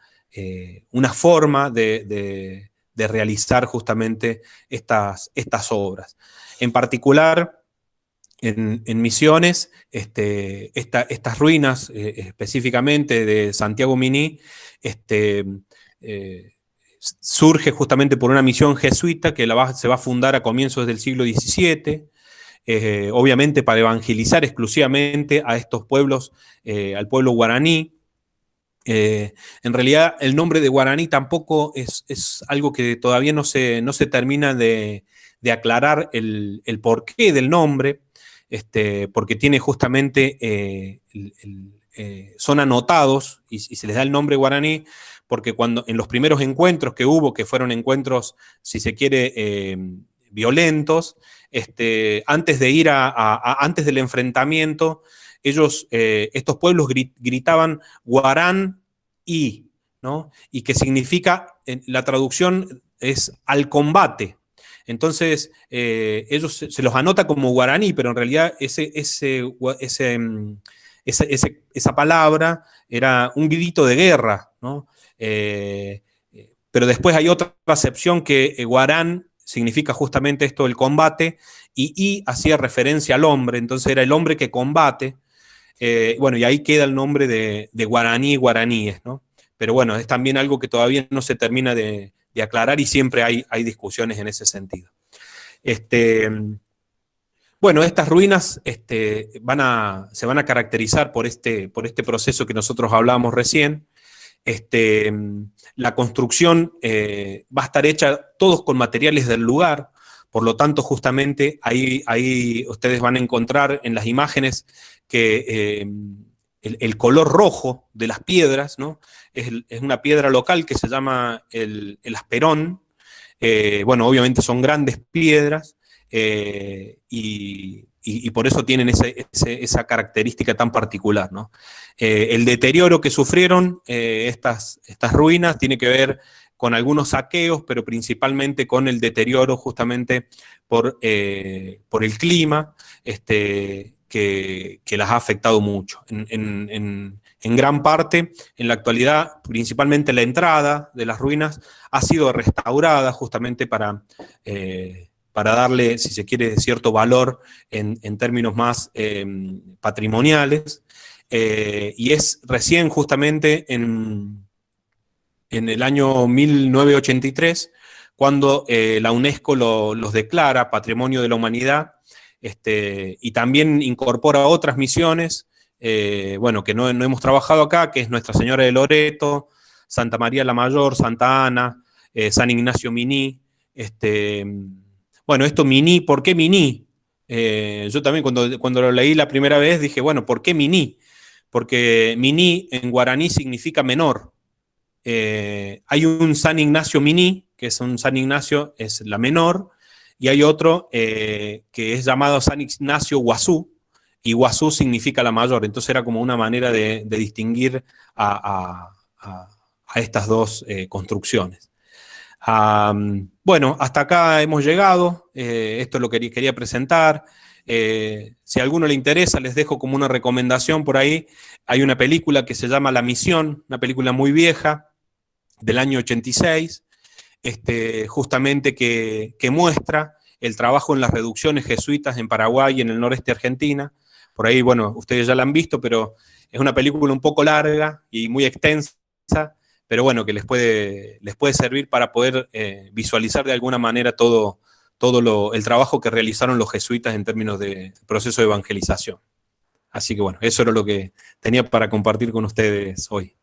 forma de realizar justamente estas obras. En particular, en Misiones, estas ruinas, específicamente de Santiago Miní, surge justamente por una misión jesuita que se va a fundar a comienzos del siglo XVII, obviamente para evangelizar exclusivamente a estos pueblos, al pueblo guaraní. En realidad, el nombre de guaraní tampoco es algo que todavía no se termina de aclarar el porqué del nombre, porque tiene justamente, son anotados y se les da el nombre guaraní, porque cuando en los primeros encuentros que hubo, que fueron encuentros, si se quiere, violentos, antes de ir antes del enfrentamiento, ellos, estos pueblos gritaban Guarán y, ¿no? Y que significa, la traducción es al combate. Entonces, ellos se los anota como guaraní, pero en realidad esa palabra era un grito de guerra, ¿no? Pero después hay otra acepción que guarán significa justamente esto, el combate, y hacía referencia al hombre, entonces era el hombre que combate. Bueno, y ahí queda el nombre de guaraní, guaraníes, ¿no? Pero bueno, es también algo que todavía no se termina de aclarar y siempre hay discusiones en ese sentido. Bueno, estas ruinas se van a caracterizar por este proceso que nosotros hablábamos recién. La construcción va a estar hecha todos con materiales del lugar, por lo tanto, justamente ahí ustedes van a encontrar en las imágenes que el color rojo de las piedras, ¿no? Es una piedra local que se llama el asperón. Bueno, obviamente son grandes piedras y por eso tienen esa característica tan particular, ¿no? El deterioro que sufrieron estas ruinas tiene que ver con algunos saqueos, pero principalmente con el deterioro justamente por el clima, que las ha afectado mucho. En gran parte, en la actualidad, principalmente la entrada de las ruinas ha sido restaurada justamente para darle, si se quiere, cierto valor en términos más patrimoniales. Y es recién justamente en el año 1983 cuando la UNESCO los declara Patrimonio de la Humanidad, y también incorpora otras misiones, bueno, que no hemos trabajado acá, que es Nuestra Señora de Loreto, Santa María la Mayor, Santa Ana, San Ignacio Miní. Bueno, esto Miní, ¿por qué Miní? Yo también cuando lo leí la primera vez dije, bueno, ¿por qué Miní? Porque Miní en guaraní significa menor. Hay un San Ignacio Miní, que es un San Ignacio, es la menor, y hay otro que es llamado San Ignacio Guazú, y Guazú significa la mayor, entonces era como una manera de distinguir a estas dos construcciones. Bueno, hasta acá hemos llegado, esto es lo que quería presentar. Si a alguno le interesa, les dejo como una recomendación por ahí. Hay una película que se llama La Misión, una película muy vieja, del año 86, justamente que muestra el trabajo en las reducciones jesuitas en Paraguay y en el noreste de Argentina. Por ahí, bueno, ustedes ya la han visto, pero es una película un poco larga y muy extensa, pero bueno, que les puede servir para poder visualizar de alguna manera todo el trabajo que realizaron los jesuitas en términos de proceso de evangelización. Así que bueno, eso era lo que tenía para compartir con ustedes hoy.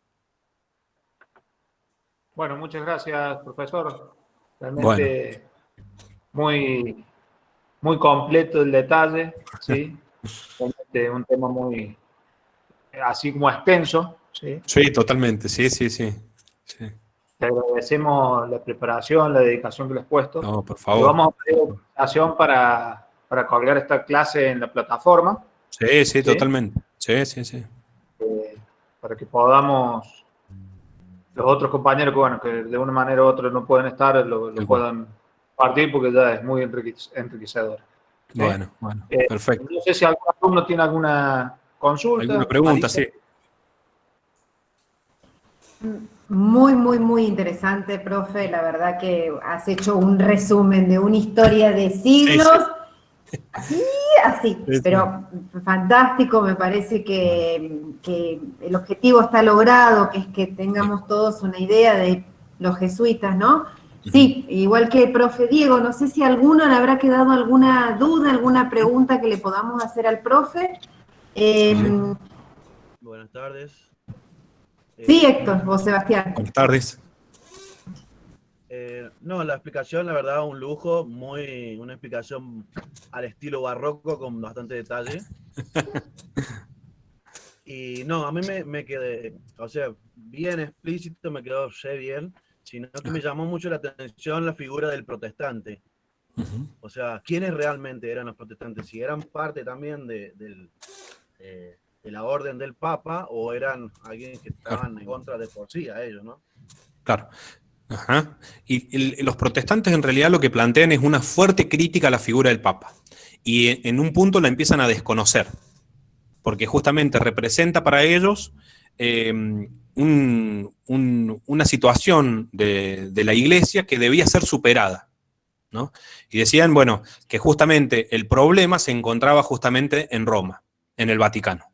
Bueno, muchas gracias, profesor. Realmente muy, muy completo el detalle, ¿sí? Realmente un tema muy, así como extenso, ¿sí? Sí, totalmente, sí. te agradecemos la preparación, la dedicación que le has puesto. No, por Y favor. vamos a pedir autorización para colgar esta clase en la plataforma. Sí, ¿Sí? totalmente. Sí. Para que podamos, los otros compañeros que, bueno, que de una manera u otra no pueden estar, lo puedan partir porque ya es muy enriquecedor. ¿Sí? Bueno, perfecto. No sé si algún alumno tiene alguna consulta. ¿Alguna pregunta? Marisa. Sí. Muy interesante, profe. La verdad que has hecho un resumen de una historia de siglos. Sí. Así, pero fantástico. Me parece que el objetivo está logrado, que es que tengamos todos una idea de los jesuitas, ¿no? Sí, igual que el profe Diego, no sé si a alguno le habrá quedado alguna duda, alguna pregunta que le podamos hacer al profe. Buenas tardes. Sí, Héctor, vos, Sebastián. Buenas tardes. No, la explicación, la verdad, un lujo, una explicación al estilo barroco con bastante detalle. Y no, a mí me quedé, o sea, bien explícito, me quedó bien, sino que me llamó mucho la atención la figura del protestante. O sea, ¿quiénes realmente eran los protestantes? Si eran parte también de la orden del Papa o eran alguien que estaban en contra de por sí a ellos, ¿no? Claro. Ajá. Y los protestantes en realidad lo que plantean es una fuerte crítica a la figura del Papa. Y en un punto la empiezan a desconocer, porque justamente representa para ellos una situación de la Iglesia que debía ser superada, ¿no? Y decían, bueno, que justamente el problema se encontraba justamente en Roma, en el Vaticano.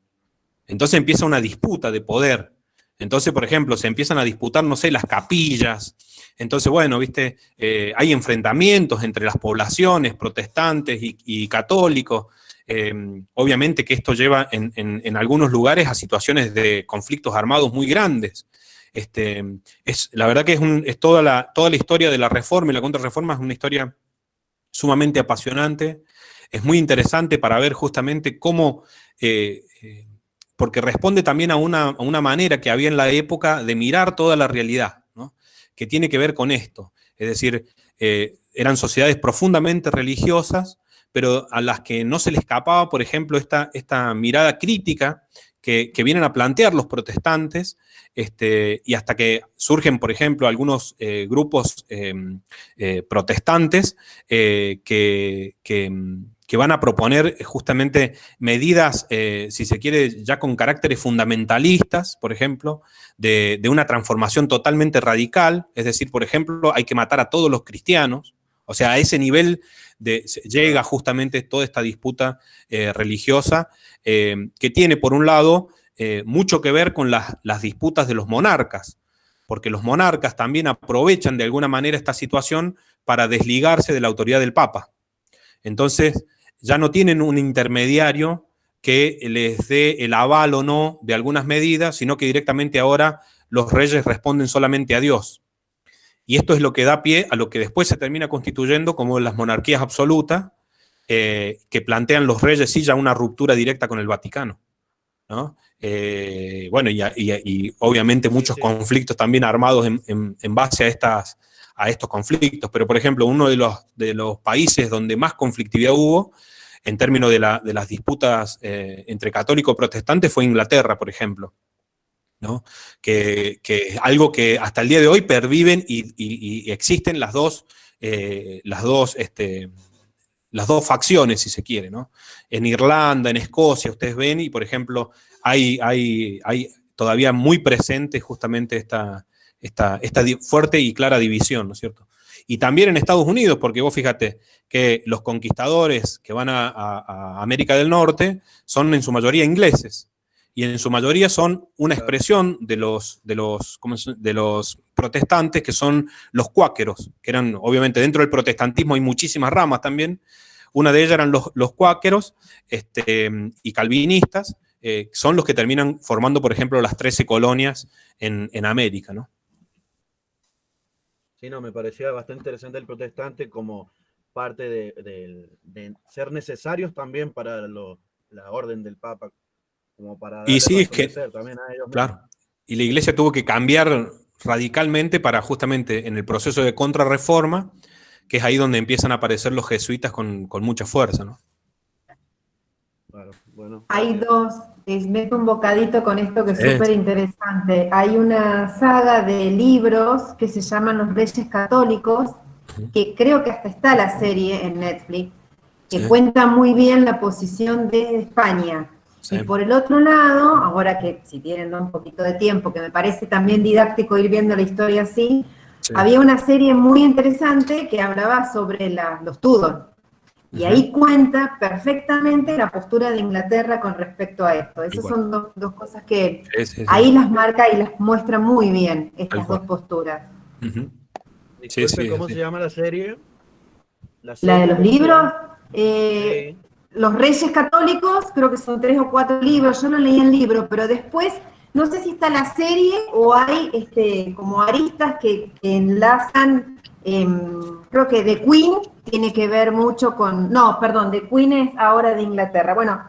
Entonces empieza una disputa de poder. Entonces, por ejemplo, se empiezan a disputar, no sé, las capillas. Entonces, bueno, viste, hay enfrentamientos entre las poblaciones protestantes y católicos. Obviamente que esto lleva en algunos lugares a situaciones de conflictos armados muy grandes. La verdad que es toda la historia de la Reforma y la Contrarreforma es una historia sumamente apasionante. Es muy interesante para ver justamente cómo... porque responde también a una manera que había en la época de mirar toda la realidad, ¿no? Que tiene que ver con esto. Es decir, eran sociedades profundamente religiosas, pero a las que no se les escapaba, por ejemplo, esta mirada crítica que vienen a plantear los protestantes, y hasta que surgen, por ejemplo, algunos grupos protestantes que van a proponer justamente medidas, si se quiere, ya con caracteres fundamentalistas, por ejemplo, de una transformación totalmente radical. Es decir, por ejemplo, hay que matar a todos los cristianos. O sea, a ese nivel llega justamente toda esta disputa religiosa que tiene, por un lado, mucho que ver con las disputas de los monarcas, porque los monarcas también aprovechan de alguna manera esta situación para desligarse de la autoridad del Papa. Entonces, ya no tienen un intermediario que les dé el aval o no de algunas medidas, sino que directamente ahora los reyes responden solamente a Dios. Y esto es lo que da pie a lo que después se termina constituyendo como las monarquías absolutas, que plantean los reyes sí ya una ruptura directa con el Vaticano, ¿no? Bueno, y obviamente muchos conflictos también armados en base a estos conflictos. Pero, por ejemplo, uno de los países donde más conflictividad hubo en términos de las disputas entre católicos y protestantes fue Inglaterra, por ejemplo, ¿no? Que es algo que hasta el día de hoy perviven y existen las dos facciones, si se quiere, ¿no? En Irlanda, en Escocia, ustedes ven, y por ejemplo, hay todavía muy presente justamente esta fuerte y clara división, ¿no es cierto? Y también en Estados Unidos, porque vos fíjate que los conquistadores que van a América del Norte son en su mayoría ingleses, y en su mayoría son una expresión de los protestantes, que son los cuáqueros, que eran, obviamente, dentro del protestantismo hay muchísimas ramas también. Una de ellas eran los cuáqueros y calvinistas, son los que terminan formando, por ejemplo, las 13 colonias en América, ¿no? Sí, no, me parecía bastante interesante el protestante como parte de ser necesarios también para la orden del Papa, como para Y darles sí, razón es que, de ser también a ellos mismos. claro, y la iglesia tuvo que cambiar radicalmente para justamente en el proceso de contrarreforma, que es ahí donde empiezan a aparecer los jesuitas con mucha fuerza, ¿no? Claro, bueno. Hay dos, les meto un bocadito con esto que es súper interesante. Hay una saga de libros que se llaman Los Reyes Católicos, que creo que hasta está la serie en Netflix, que cuenta muy bien la posición de España. Sí. Y por el otro lado, ahora que si tienen un poquito de tiempo, que me parece también didáctico ir viendo la historia así, había una serie muy interesante que hablaba sobre los Tudor. Y ahí cuenta perfectamente la postura de Inglaterra con respecto a esto. Esas son dos cosas que ahí las marca y las muestra muy bien, estas dos posturas. ¿Cómo se llama la serie? La de los libros, Los Reyes Católicos, creo que son 3 o 4 libros, yo no leí el libro, pero después, no sé si está la serie o hay como aristas que enlazan, creo que The Queen tiene que ver mucho con, no, perdón, The Queen es ahora de Inglaterra. Bueno,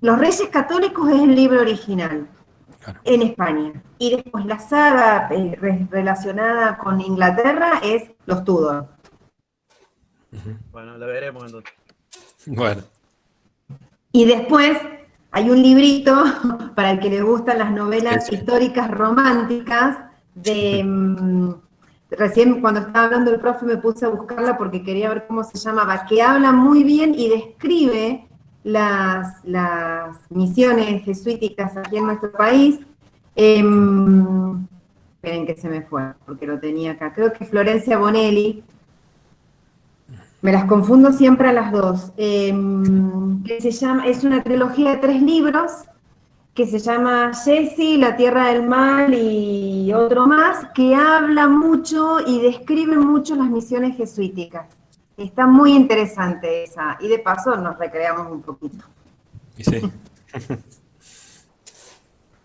Los Reyes Católicos es el libro original en España. Y después la saga relacionada con Inglaterra es Los Tudor. Bueno, la veremos entonces. Bueno. Y después hay un librito para el que le gustan las novelas históricas románticas de... Recién cuando estaba hablando el profe me puse a buscarla porque quería ver cómo se llamaba, que habla muy bien y describe las misiones jesuíticas aquí en nuestro país. Esperen que se me fue, porque lo tenía acá. Creo que Florencia Bonelli. Me las confundo siempre a las dos. Que se llama, es una trilogía de 3 libros que se llama Jessie, La Tierra del Mal y otro más, que habla mucho y describe mucho las misiones jesuíticas. Está muy interesante esa, y de paso nos recreamos un poquito. Sí.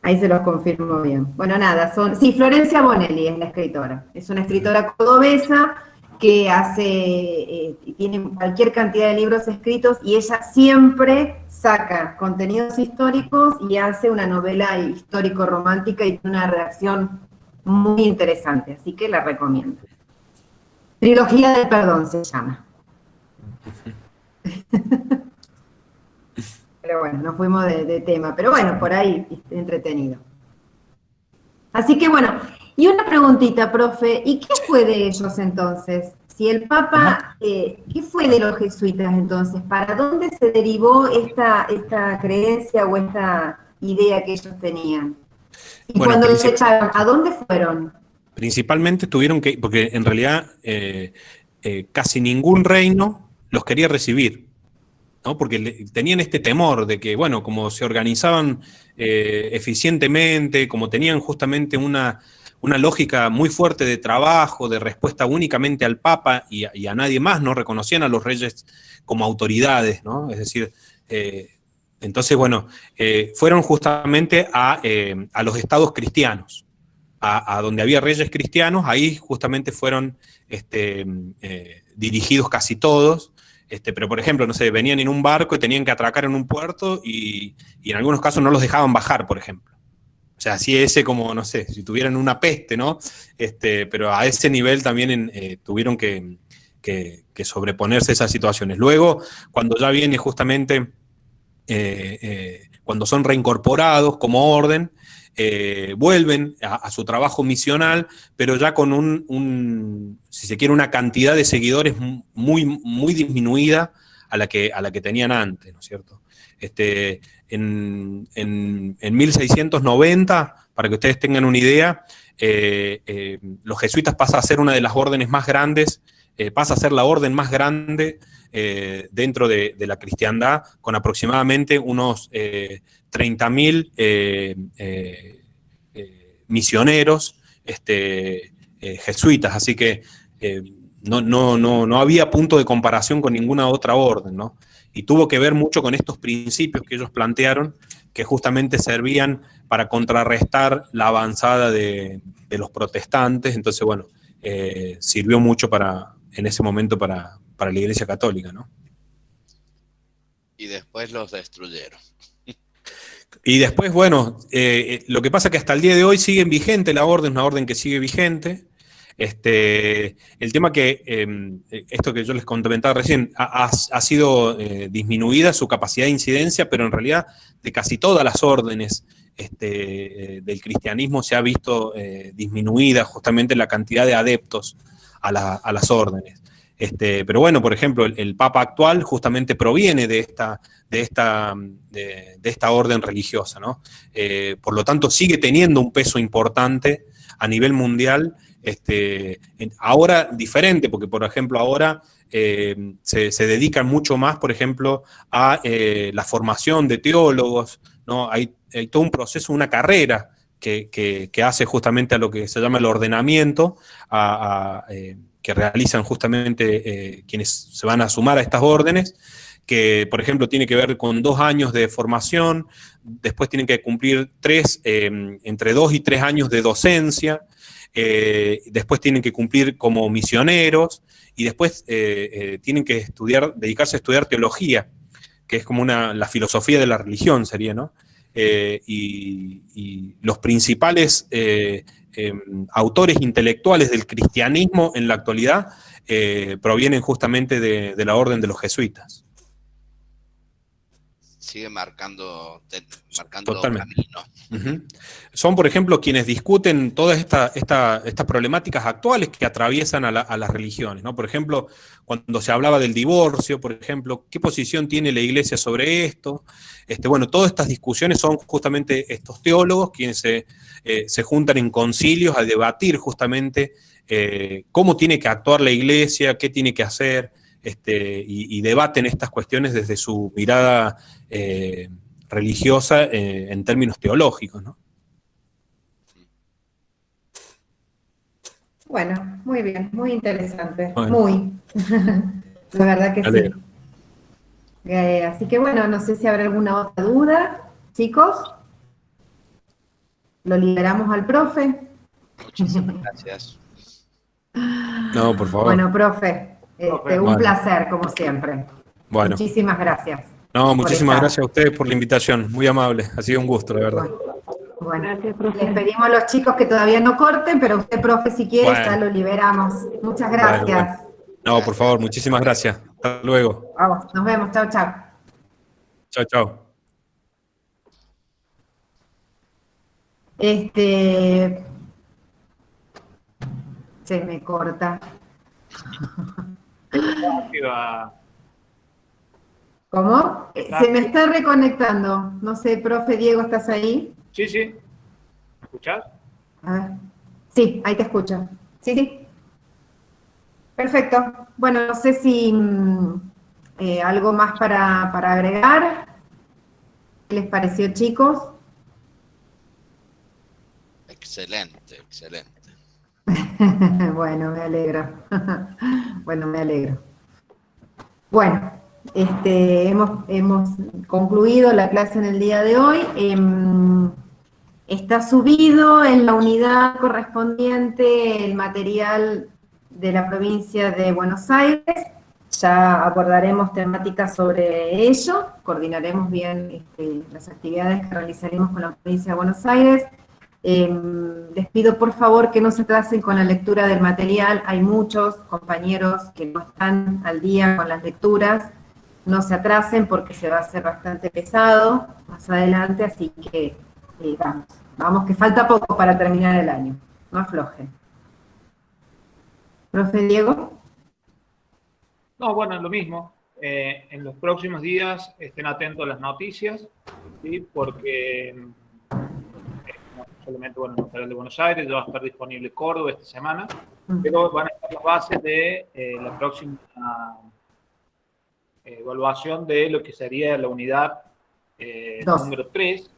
Ahí se los confirmo bien. Bueno, nada, sí, Florencia Bonelli es la escritora. Es una escritora cordobesa que tiene cualquier cantidad de libros escritos y ella siempre saca contenidos históricos y hace una novela histórico-romántica y tiene una redacción muy interesante, así que la recomiendo. Trilogía del Perdón se llama. Pero bueno, nos fuimos de tema, pero bueno, por ahí entretenido. Así que bueno, y una preguntita, profe, ¿y qué fue de ellos entonces? Si el Papa, ¿qué fue de los jesuitas entonces? ¿Para dónde se derivó esta creencia o esta idea que ellos tenían? Y bueno, cuando los echaron, ¿a dónde fueron? Principalmente tuvieron que, porque en realidad casi ningún reino los quería recibir, ¿no? Porque tenían este temor de que, bueno, como se organizaban eficientemente, como tenían justamente una lógica muy fuerte de trabajo, de respuesta únicamente al Papa y a nadie más, no reconocían a los reyes como autoridades, ¿no? Es decir, entonces, bueno, fueron justamente a los estados cristianos, a donde había reyes cristianos, ahí justamente fueron dirigidos casi todos. Pero, por ejemplo, no sé, venían en un barco y tenían que atracar en un puerto y en algunos casos no los dejaban bajar, por ejemplo. O sea, así ese como, no sé, si tuvieran una peste, ¿no? Pero a ese nivel también tuvieron que sobreponerse a esas situaciones. Luego, cuando ya viene justamente, cuando son reincorporados como orden, vuelven a su trabajo misional, pero ya con si se quiere, una cantidad de seguidores muy, muy disminuida a la que tenían antes, ¿no es cierto? En 1690, para que ustedes tengan una idea, los jesuitas pasan a ser una de las órdenes más grandes, pasa a ser la orden más grande dentro de la cristiandad, con aproximadamente unos 30.000 misioneros jesuitas, así que no había punto de comparación con ninguna otra orden, ¿no? Y tuvo que ver mucho con estos principios que ellos plantearon, que justamente servían para contrarrestar la avanzada de los protestantes. Entonces, bueno, sirvió mucho en ese momento para la Iglesia Católica, ¿no? Y después los destruyeron. Y después, bueno, lo que pasa es que hasta el día de hoy sigue vigente la orden, una orden que sigue vigente. El tema que, esto que yo les comentaba recién, ha sido disminuida su capacidad de incidencia, pero en realidad de casi todas las órdenes del cristianismo se ha visto disminuida justamente la cantidad de adeptos a las órdenes. Pero bueno, por ejemplo, el Papa actual justamente proviene de esta orden religiosa, ¿no? Por lo tanto, sigue teniendo un peso importante a nivel mundial. Ahora diferente, porque por ejemplo ahora se dedican mucho más, por ejemplo, a la formación de teólogos, ¿no? Hay todo un proceso, una carrera que hace justamente a lo que se llama el ordenamiento, que realizan justamente quienes se van a sumar a estas órdenes, que por ejemplo tiene que ver con 2 años de formación, después tienen que cumplir entre 2 y 3 años de docencia, después tienen que cumplir como misioneros y después tienen que dedicarse a estudiar teología, que es como la filosofía de la religión sería, ¿no? Y los principales autores intelectuales del cristianismo en la actualidad provienen justamente de la orden de los jesuitas. Sigue marcando Totalmente. camino. Uh-huh. Son, por ejemplo, quienes discuten todas estas problemáticas actuales que atraviesan a las religiones, ¿no? Por ejemplo, cuando se hablaba del divorcio, por ejemplo, ¿qué posición tiene la Iglesia sobre esto? Bueno, todas estas discusiones son justamente estos teólogos quienes se juntan en concilios a debatir justamente cómo tiene que actuar la Iglesia, qué tiene que hacer, y debaten estas cuestiones desde su mirada religiosa en términos teológicos, ¿no? Bueno, muy bien, muy interesante, Bueno. muy. La verdad que Dale. sí. Así que bueno, no sé si habrá alguna otra duda, chicos. Lo liberamos al profe. Muchísimas gracias. No, por favor. Bueno, profe, un Bueno. placer, como siempre. Bueno. Muchísimas gracias. No, muchísimas estar. gracias a ustedes por la invitación, muy amable, ha sido un gusto, la verdad. Bueno, Gracias, profe. les pedimos a los chicos que todavía no corten, pero usted, profe, si quiere, Bueno. ya lo liberamos. Muchas gracias. Bueno. No, por favor, muchísimas gracias. Hasta luego. Vamos, nos vemos. Chao, chao. Chao, chao. Se me corta. ¿Cómo? Se me está reconectando. No sé, profe Diego, ¿estás ahí? Sí, sí. ¿Me escuchás? A ver. Sí, ahí te escucho. Sí, sí. Perfecto. Bueno, no sé si algo más para agregar. ¿Qué les pareció, chicos? Excelente, excelente. Bueno, me alegro. Bueno, me alegro. Bueno, hemos concluido la clase en el día de hoy. Está subido en la unidad correspondiente el material de la provincia de Buenos Aires. Ya abordaremos temáticas sobre ello, coordinaremos bien las actividades que realizaremos con la provincia de Buenos Aires. Les pido por favor que no se atrasen con la lectura del material, hay muchos compañeros que no están al día con las lecturas, no se atrasen porque se va a hacer bastante pesado más adelante, así que vamos que falta poco para terminar el año, no aflojen. ¿Profe Diego? No, bueno, lo mismo. En los próximos días estén atentos a las noticias, ¿sí? Porque no solamente, bueno, el material de Buenos Aires, ya va a estar disponible Córdoba esta semana, pero van a estar las bases de la próxima evaluación de lo que sería la unidad número 3,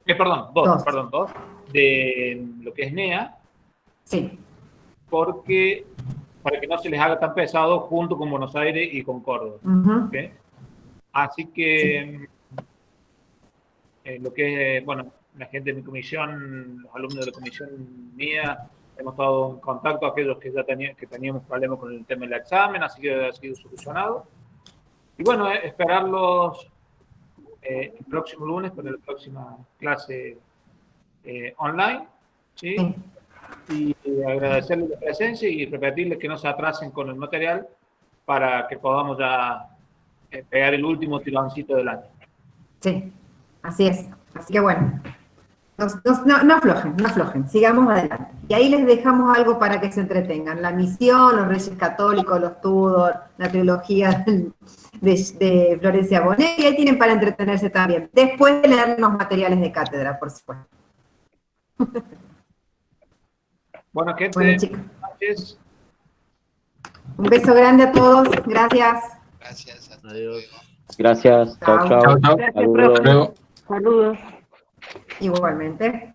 perdón, 2, de lo que es NEA. Sí. Porque para que no se les haga tan pesado junto con Buenos Aires y con Córdoba. ¿Okay? Así que lo que es, bueno, la gente de mi comisión, los alumnos de la comisión mía, hemos estado en contacto con aquellos que ya teníamos problemas con el tema del examen, así que ha sido solucionado. Y bueno, esperarlos el próximo lunes para la próxima clase online, ¿sí? Sí. Y agradecerles la presencia y repetirles que no se atrasen con el material para que podamos ya pegar el último tironcito del año. Sí, así es. Así que bueno, no aflojen, no aflojen, sigamos adelante. Y ahí les dejamos algo para que se entretengan. La misión, los Reyes Católicos, los Tudor, la trilogía de Florencia Bonet, y ahí tienen para entretenerse también. Después de leer los materiales de cátedra, por supuesto. Bueno, gente, Bueno, chicos, buenas noches. un beso grande a todos. Gracias. Gracias, hasta Adiós. luego. Gracias, chao, Chao. chao. Chao, chao. Gracias, Saludos. profe. Saludos. Igualmente.